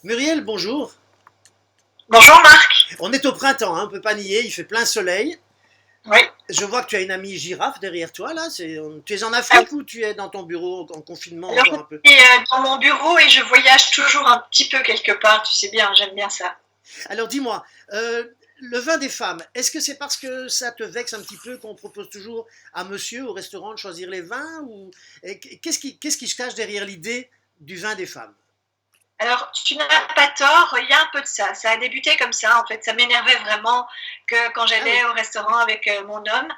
Muriel, bonjour. Bonjour Marc. On est au printemps, hein, on ne peut pas nier, il fait plein soleil. Oui. Je vois que tu as une amie girafe derrière toi, là. Tu es en Ah, Afrique ou tu es dans ton bureau en confinement alors encore je un peu? suis dans mon bureau et je voyage toujours un petit peu quelque part, tu sais bien, j'aime bien ça. Alors dis-moi, le vin des femmes, est-ce que c'est parce que ça te vexe un petit peu qu'on propose toujours à monsieur au restaurant de choisir les vins ou qu'est-ce qui se cache derrière l'idée du vin des femmes? Alors, tu n'as pas tort, il y a un peu de ça. Ça a débuté comme ça, en fait. Ça m'énervait vraiment que quand Ah j'allais oui, au restaurant avec mon homme,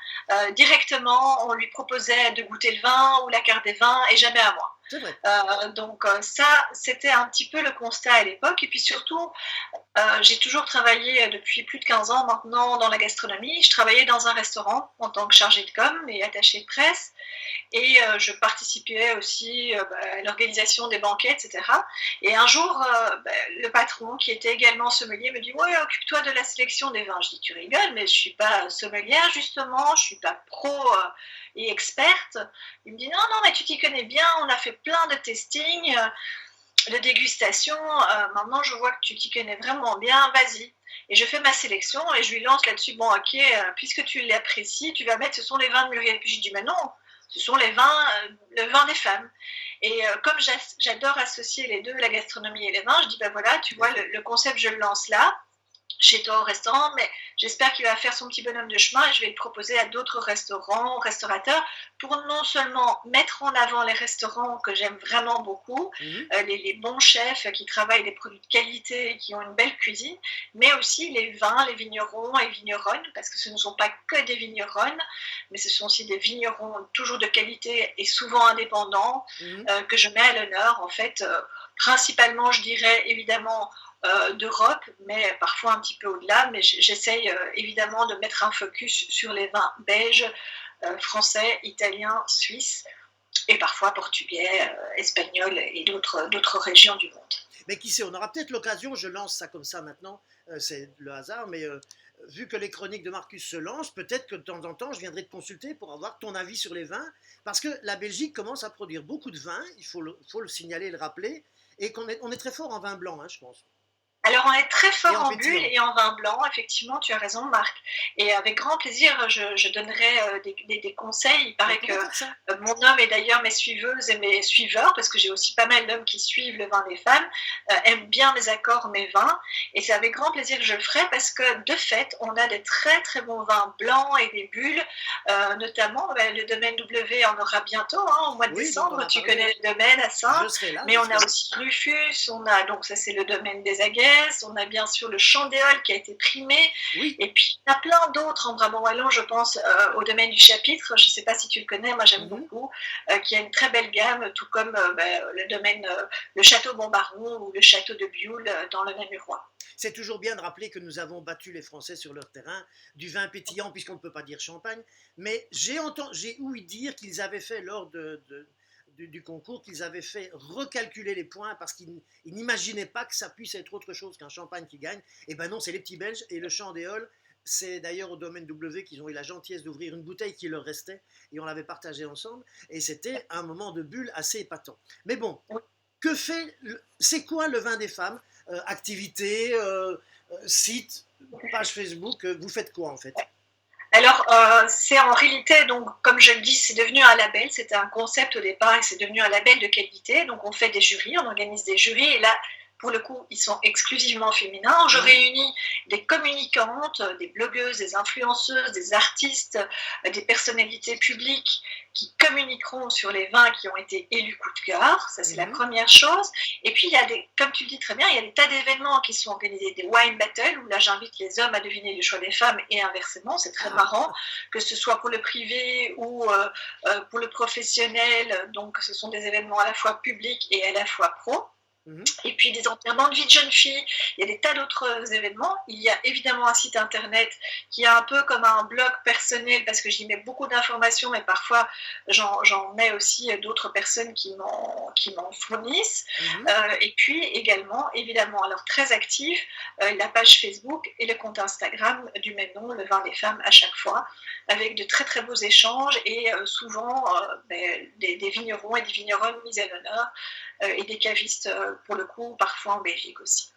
directement, on lui proposait de goûter le vin ou la carte des vins et jamais à moi. c'est vrai. Donc ça, c'était un petit peu le constat à l'époque. Et puis surtout, j'ai toujours travaillé depuis plus de 15 ans maintenant dans la gastronomie. Je travaillais dans un restaurant en tant que chargée de com et attachée de presse. Et je participais aussi à l'organisation des banquets, etc. Et un jour, le patron, qui était également sommelier, me dit: «Ouais, occupe-toi de la sélection des vins». Je dis: «Tu rigoles, mais je suis pas sommelière justement, je suis pas pro et experte». Il me dit: «Non, non, mais tu t'y connais bien, on a fait plein de testing, de dégustation, maintenant je vois que tu t'y connais vraiment bien, vas-y». Et je fais ma sélection et je lui lance là-dessus: «Bon, ok, puisque tu l'apprécies, tu vas mettre ce sont les vins de Muriel». Puis je dis: «Mais non, ce sont les vins, le vin des femmes». Et comme j'adore associer les deux, la gastronomie et les vins, je dis: «Ben voilà, tu vois, le concept, je le lance là, chez toi au restaurant, mais j'espère qu'il va faire son petit bonhomme de chemin et je vais le proposer à d'autres restaurants, restaurateurs, pour non seulement mettre en avant les restaurants que j'aime vraiment beaucoup, Mhm. les bons chefs qui travaillent des produits de qualité et qui ont une belle cuisine, mais aussi les vins, les vignerons et vigneronnes, parce que ce ne sont pas que des vigneronnes, mais ce sont aussi des vignerons toujours de qualité et souvent indépendants, Mhm. que je mets à l'honneur, en fait, principalement, je dirais, évidemment, d'Europe, mais parfois un petit peu au-delà. Mais j'essaye évidemment de mettre un focus sur les vins belges, français, italiens, suisses et parfois portugais, espagnols et d'autres régions du monde. Mais qui sait, on aura peut-être l'occasion, je lance ça comme ça maintenant, c'est le hasard, mais vu que les chroniques de Marcus se lancent, peut-être que de temps en temps, je viendrai te consulter pour avoir ton avis sur les vins, parce que la Belgique commence à produire beaucoup de vins, il faut le signaler et le rappeler, et qu'on est très fort en vin blanc, hein, je pense, Alors, on est très et fort en en bulle pétillant. et en vin blanc, effectivement, tu as raison, Marc. Et avec grand plaisir, je donnerai des conseils. Il Mais on paraît que pourrait faire ça. mon homme et d'ailleurs mes suiveuses et mes suiveurs, parce que j'ai aussi pas mal d'hommes qui suivent le vin des femmes, aiment bien mes accords, mes vins. Et c'est avec grand plaisir que je le ferai parce que, de fait, on a des très très bons vins blancs et des bulles, notamment le domaine W en aura bientôt, hein, au mois de Oui, dont on décembre. a Tu parlé. connais le domaine à Je Saint, serai là, mais je on serai a là. aussi Rufus, on a donc ça c'est le domaine des Aguesses, on a bien sûr le Chandéol qui a été primé, Oui. et puis il y en a plein d'autres en Brabant Wallon, je pense au domaine du Chapitre, je ne sais pas si tu le connais, moi j'aime Mhm. beaucoup, qui a une très belle gamme, tout comme le domaine, le château Montbaron ou le château de Bioul dans le Namurois. C'est toujours bien de rappeler que nous avons battu les Français sur leur terrain, du vin pétillant, puisqu'on ne peut pas dire champagne, mais j'ai ouï dire qu'ils avaient fait lors du concours, qu'ils avaient fait recalculer les points parce qu'ils n'imaginaient pas que ça puisse être autre chose qu'un champagne qui gagne. Et ben non, c'est les petits Belges et le Chandéol. C'est d'ailleurs au domaine W qu'ils ont eu la gentillesse d'ouvrir une bouteille qui leur restait et on l'avait partagée ensemble. Et c'était un moment de bulle assez épatant. Mais bon, c'est quoi le vin des femmes? Activité, site, page Facebook, vous faites quoi en fait? Alors, c'est en réalité, donc, comme je le dis, c'est devenu un label. C'était un concept au départ et c'est devenu un label de qualité. Donc, on fait des jurys, on organise des jurys. Et là, pour le coup, ils sont exclusivement féminins. Je Mhm. réunis des communicantes, des blogueuses, des influenceuses, des artistes, des personnalités publiques qui communiqueront sur les vins qui ont été élus coup de cœur. Ça, c'est la Mhm. première chose. Et puis, il y a comme tu le dis très bien, il y a des tas d'événements qui sont organisés, des wine battles, où là, j'invite les hommes à deviner le choix des femmes et inversement. C'est très Ah, marrant, que ce soit pour le privé ou pour le professionnel. Donc, ce sont des événements à la fois publics et à la fois pro. mhm. Et puis des enterrements de vie de jeunes filles, il y a des tas d'autres événements. Il y a évidemment un site internet qui est un peu comme un blog personnel parce que j'y mets beaucoup d'informations, mais parfois j'en mets aussi d'autres personnes qui m'en fournissent. Mhm. Et puis également, évidemment, alors très actif, la page Facebook et le compte Instagram du même nom, le vin des femmes à chaque fois, avec de très très beaux échanges et souvent des vignerons et des vigneronnes mis à l'honneur et des cavistes pour le coup, parfois en Belgique aussi.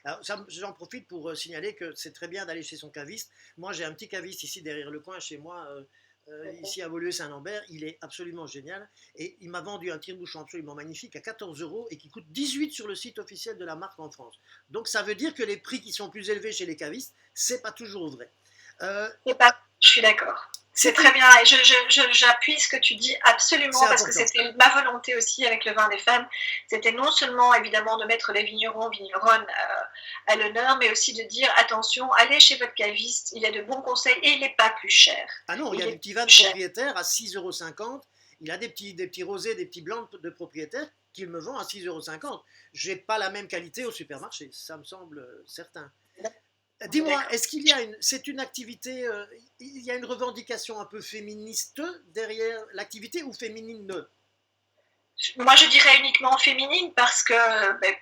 Alors, j'en profite pour signaler que c'est très bien d'aller chez son caviste. Moi, j'ai un petit caviste ici derrière le coin chez moi, ici à Woluwe-Saint-Lambert. Il est absolument génial. Et il m'a vendu un tire-bouchon absolument magnifique à 14 euros et qui coûte 18 sur le site officiel de la marque en France. Donc, ça veut dire que les prix qui sont plus élevés chez les cavistes, c'est pas toujours vrai. Je suis d'accord. C'est très bien et j'appuie ce que tu dis absolument parce que c'était ma volonté aussi avec le vin des femmes. C'était non seulement évidemment de mettre les vigneronnes à l'honneur, mais aussi de dire attention, allez chez votre caviste, il a de bons conseils et il n'est pas plus cher. Ah non, il y a des petits vins de propriétaires à 6,50 €. Il a des petits rosés, des petits blancs de propriétaires qu'il me vend à 6,50 €. Je n'ai pas la même qualité au supermarché, ça me semble certain. Dis-moi, est-ce qu'il y a c'est une activité, il y a une revendication un peu féministe derrière l'activité ou féminine? Moi, je dirais uniquement féminine parce que,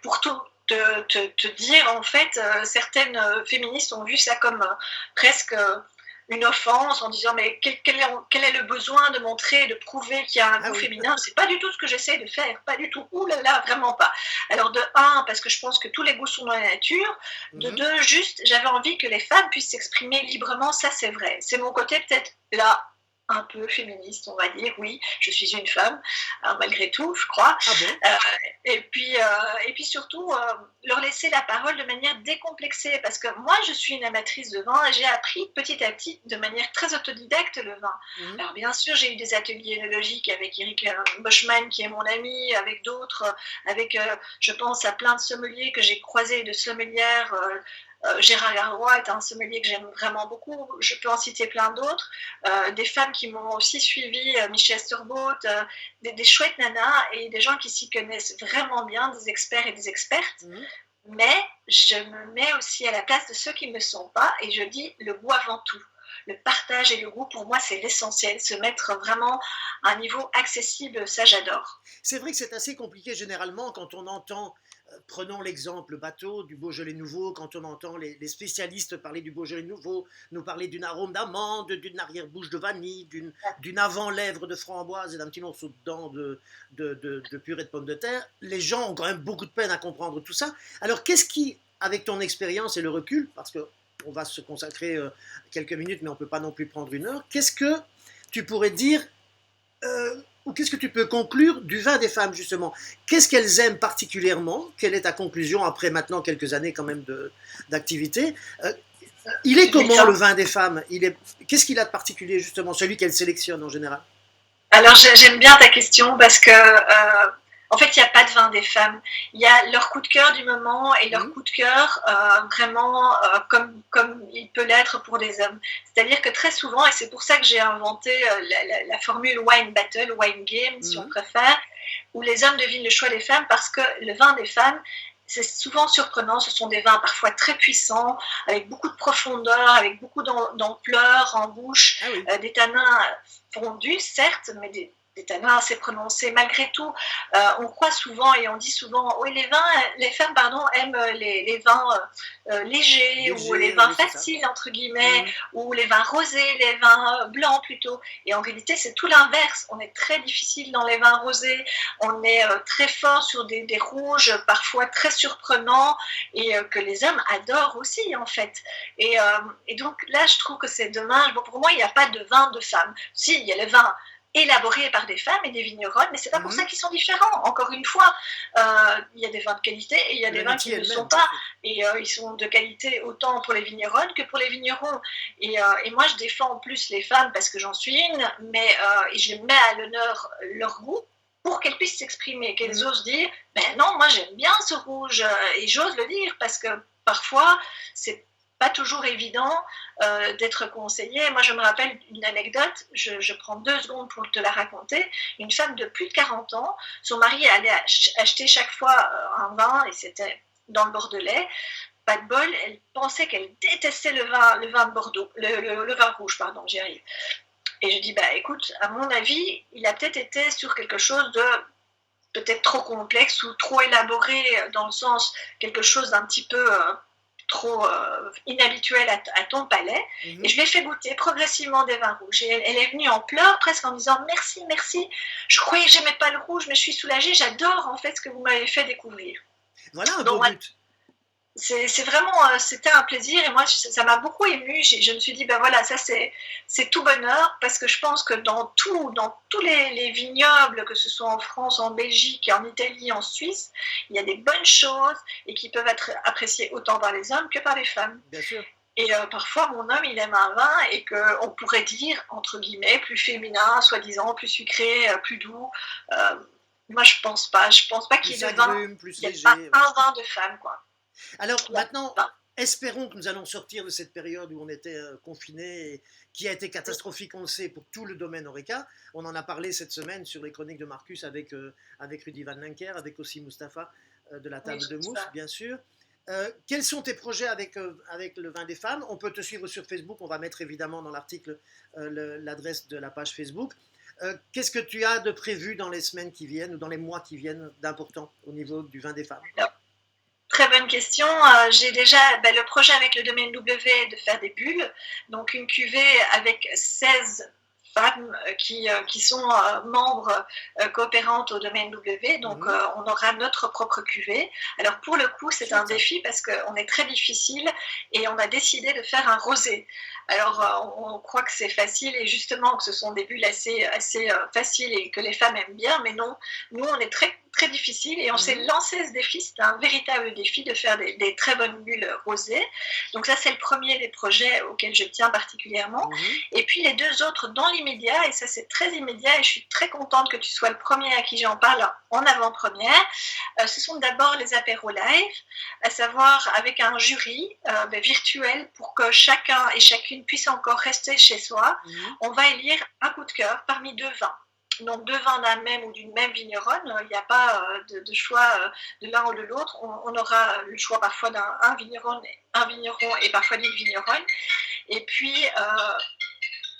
pour tout te dire, en fait, certaines féministes ont vu ça comme presque une offense en disant mais quel est le besoin de montrer, de prouver qu'il y a un goût féminin. C'est pas du tout ce que j'essaie de faire, pas du tout. Ouh là là, vraiment pas. Alors de un, parce que je pense que tous les goûts sont dans la nature. De deux, juste, j'avais envie que les femmes puissent s'exprimer librement. Ça, c'est vrai. C'est mon côté peut-être là un peu féministe, on va dire. Oui, je suis une femme, malgré tout, je crois. Ah bon et puis surtout, leur laisser la parole de manière décomplexée, parce que moi, je suis une amatrice de vin et j'ai appris petit à petit, de manière très autodidacte, le vin. Alors bien sûr, j'ai eu des ateliers œnologiques avec Eric Boschman, qui est mon ami, avec d'autres, avec, je pense à plein de sommeliers que j'ai croisés, de sommelières. Gérard Garrois est un sommelier que j'aime vraiment beaucoup. Je peux en citer plein d'autres. Des femmes qui m'ont aussi suivi, Michel Sturbaut, des chouettes nanas et des gens qui s'y connaissent vraiment bien, des experts et des expertes. Mais je me mets aussi à la place de ceux qui ne le sont pas et je dis le goût avant tout. Le partage et le goût, pour moi, c'est l'essentiel. Se mettre vraiment à un niveau accessible, ça j'adore. C'est vrai que c'est assez compliqué généralement quand on entend, prenons l'exemple bateau du Beaujolais nouveau, quand on entend les spécialistes parler du Beaujolais nouveau, nous parler d'une arôme d'amande, d'une arrière-bouche de vanille, d'une avant-lèvre de framboise et d'un petit morceau de dent de purée de pommes de terre, les gens ont quand même beaucoup de peine à comprendre tout ça. Alors qu'est-ce qui, avec ton expérience et le recul, parce que on va se consacrer quelques minutes, mais on ne peut pas non plus prendre une heure. Qu'est-ce que tu pourrais dire, ou qu'est-ce que tu peux conclure du vin des femmes, justement? Qu'est-ce qu'elles aiment particulièrement? Quelle est ta conclusion après maintenant quelques années quand même d'activité? Il est comment le vin des femmes? Qu'est-ce qu'il a de particulier, justement, celui qu'elles sélectionnent en général? Alors j'aime bien ta question parce que en fait, il n'y a pas de vin des femmes. Il y a leur coup de cœur du moment et leur coup de cœur vraiment comme il peut l'être pour les hommes. C'est-à-dire que très souvent, et c'est pour ça que j'ai inventé la formule wine battle, wine game, si on préfère, où les hommes devinent le choix des femmes parce que le vin des femmes, c'est souvent surprenant. Ce sont des vins parfois très puissants, avec beaucoup de profondeur, avec beaucoup d'ampleur en bouche, des tanins fondus, certes, mais des tanins assez prononcés. Malgré tout, on croit souvent et on dit souvent, oui, les femmes aiment les vins légers ou les vins faciles, entre guillemets, ou les vins rosés, les vins blancs plutôt. Et en réalité, c'est tout l'inverse. On est très difficile dans les vins rosés, on est très fort sur des rouges, parfois très surprenants, et que les hommes adorent aussi, en fait. Et donc là, je trouve que c'est dommage. Bon, pour moi, il n'y a pas de vin de femmes. Si, il y a le vin élaborés par des femmes et des vigneronnes, mais c'est pas pour ça qu'ils sont différents. Encore une fois, il y a des vins de qualité et il y a des vins qui ne le sont pas. Et ils sont de qualité autant pour les vigneronnes que pour les vignerons. Et moi, je défends en plus les femmes parce que j'en suis une, mais et je mets à l'honneur leur goût pour qu'elles puissent s'exprimer, qu'elles osent dire, ben non, moi j'aime bien ce rouge, et j'ose le dire parce que parfois, c'est pas toujours évident d'être conseillée. Moi, je me rappelle une anecdote, je prends 2 secondes pour te la raconter. Une femme de plus de 40 ans, son mari allait acheter chaque fois un vin, et c'était dans le Bordelais. Pas de bol, elle pensait qu'elle détestait le vin de Bordeaux, le vin rouge, pardon, j'y arrive. Et je dis, bah écoute, à mon avis, il a peut-être été sur quelque chose de peut-être trop complexe ou trop élaboré, dans le sens quelque chose d'un petit peu trop inhabituel à ton palais, et je lui ai fait goûter progressivement des vins rouges. Et elle est venue en pleurs, presque en disant merci, je croyais que j'aimais pas le rouge, mais je suis soulagée, j'adore en fait ce que vous m'avez fait découvrir. Voilà un beau Donc, but. c'est vraiment, c'était un plaisir et moi, ça m'a beaucoup émue. Je me suis dit, ben voilà, ça c'est tout bonheur parce que je pense que dans tous les vignobles, que ce soit en France, en Belgique, en Italie, en Suisse, il y a des bonnes choses et qui peuvent être appréciées autant par les hommes que par les femmes. Bien sûr. Et parfois, mon homme, il aime un vin et qu'on pourrait dire, entre guillemets, plus féminin, soi-disant, plus sucré, plus doux. Euh, Moi, je pense pas. Je pense pas Plus qu'il y ait de vin. agrume, plus Il n'y a léger. pas Ouais. un vin de femme, quoi. Alors Il y a maintenant, pas. espérons que nous allons sortir de cette période où on était confinés, qui a été catastrophique, on le sait, pour tout le domaine Horeca. On en a parlé cette semaine sur les chroniques de Marcus avec Rudy Van Lanker, avec aussi Mustapha de la table Oui, de Mousse, bien sûr. Quels sont tes projets avec le vin des femmes? On peut te suivre sur Facebook, on va mettre évidemment dans l'article l'adresse de la page Facebook. Qu'est-ce que tu as de prévu dans les semaines qui viennent ou dans les mois qui viennent d'important au niveau du vin des femmes? Très bonne question. J'ai déjà le projet avec le domaine W de faire des bulles, donc une cuvée avec 16 femmes qui sont membres coopérantes au domaine W, donc on aura notre propre cuvée. Alors pour le coup, c'est un défi parce qu'on est très difficile et on a décidé de faire un rosé. Alors on croit que c'est facile et justement que ce sont des bulles assez faciles et que les femmes aiment bien, mais non, nous on est très très difficile et on s'est lancé ce défi, c'est un véritable défi de faire des très bonnes bulles rosées. Donc ça c'est le premier des projets auxquels je tiens particulièrement. Et puis les deux autres dans l'immédiat, et ça c'est très immédiat et je suis très contente que tu sois le premier à qui j'en parle en avant-première, ce sont d'abord les apéros live, à savoir avec un jury virtuel pour que chacun et chacune puisse encore rester chez soi. On va élire un coup de cœur parmi deux vins. Donc deux vins d'un même ou d'une même vigneronne, il n'y a pas de choix de l'un ou de l'autre. On aura le choix parfois d'un vigneron et parfois d'une vigneronne. Et puis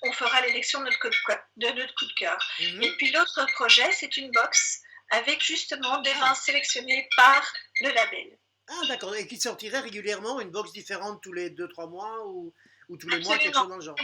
on fera l'élection de notre coup de cœur. Et puis l'autre projet, c'est une box avec justement des vins sélectionnés par le label. Ah d'accord, et qui sortirait régulièrement, une box différente tous les 2-3 mois ou tous les mois, quelque chose dans le genre.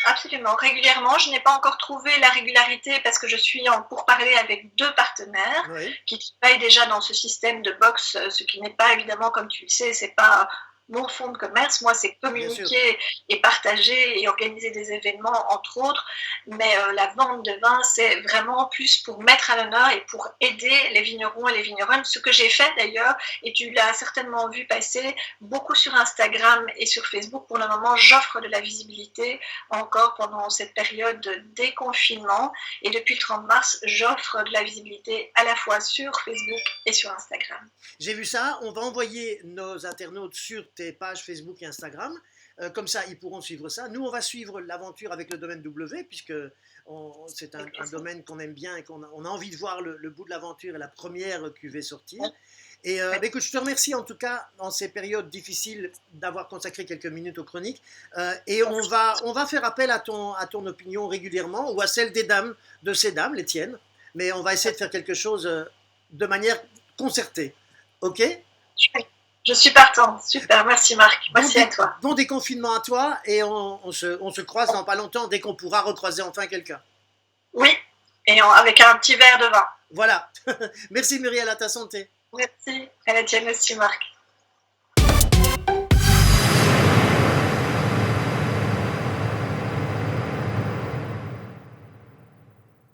Absolument, régulièrement. Je n'ai pas encore trouvé la régularité parce que je suis en pourparlers avec deux partenaires qui travaillent déjà dans ce système de box, ce qui n'est pas évidemment, comme tu le sais, c'est pas mon fonds de commerce. Moi, c'est communiquer et partager et organiser des événements, entre autres. Mais la vente de vin, c'est vraiment plus pour mettre à l'honneur et pour aider les vignerons et les vigneronnes. Ce que j'ai fait d'ailleurs, et tu l'as certainement vu passer beaucoup sur Instagram et sur Facebook. Pour le moment, j'offre de la visibilité encore pendant cette période de déconfinement. Et depuis le 30 mars, j'offre de la visibilité à la fois sur Facebook et sur Instagram. J'ai vu ça. On va envoyer nos internautes sur tes pages Facebook et Instagram. Comme ça, ils pourront suivre ça. Nous, on va suivre l'aventure avec le domaine W, puisque c'est un domaine qu'on aime bien et qu'on a envie de voir le bout de l'aventure et la première cuvée sortir. Et écoute, je te remercie en tout cas, dans ces périodes difficiles, d'avoir consacré quelques minutes aux chroniques. Et on va faire appel à ton opinion régulièrement, ou à celle des dames, de ces dames, les tiennes. Mais on va essayer de faire quelque chose de manière concertée. Ok ? Je suis partante. Super, merci Marc. Merci à toi. Bon déconfinement à toi et on se croise dans pas longtemps dès qu'on pourra recroiser enfin quelqu'un. Oui, et avec un petit verre de vin. Voilà. Merci Muriel, à ta santé. Merci, à la tienne aussi Marc.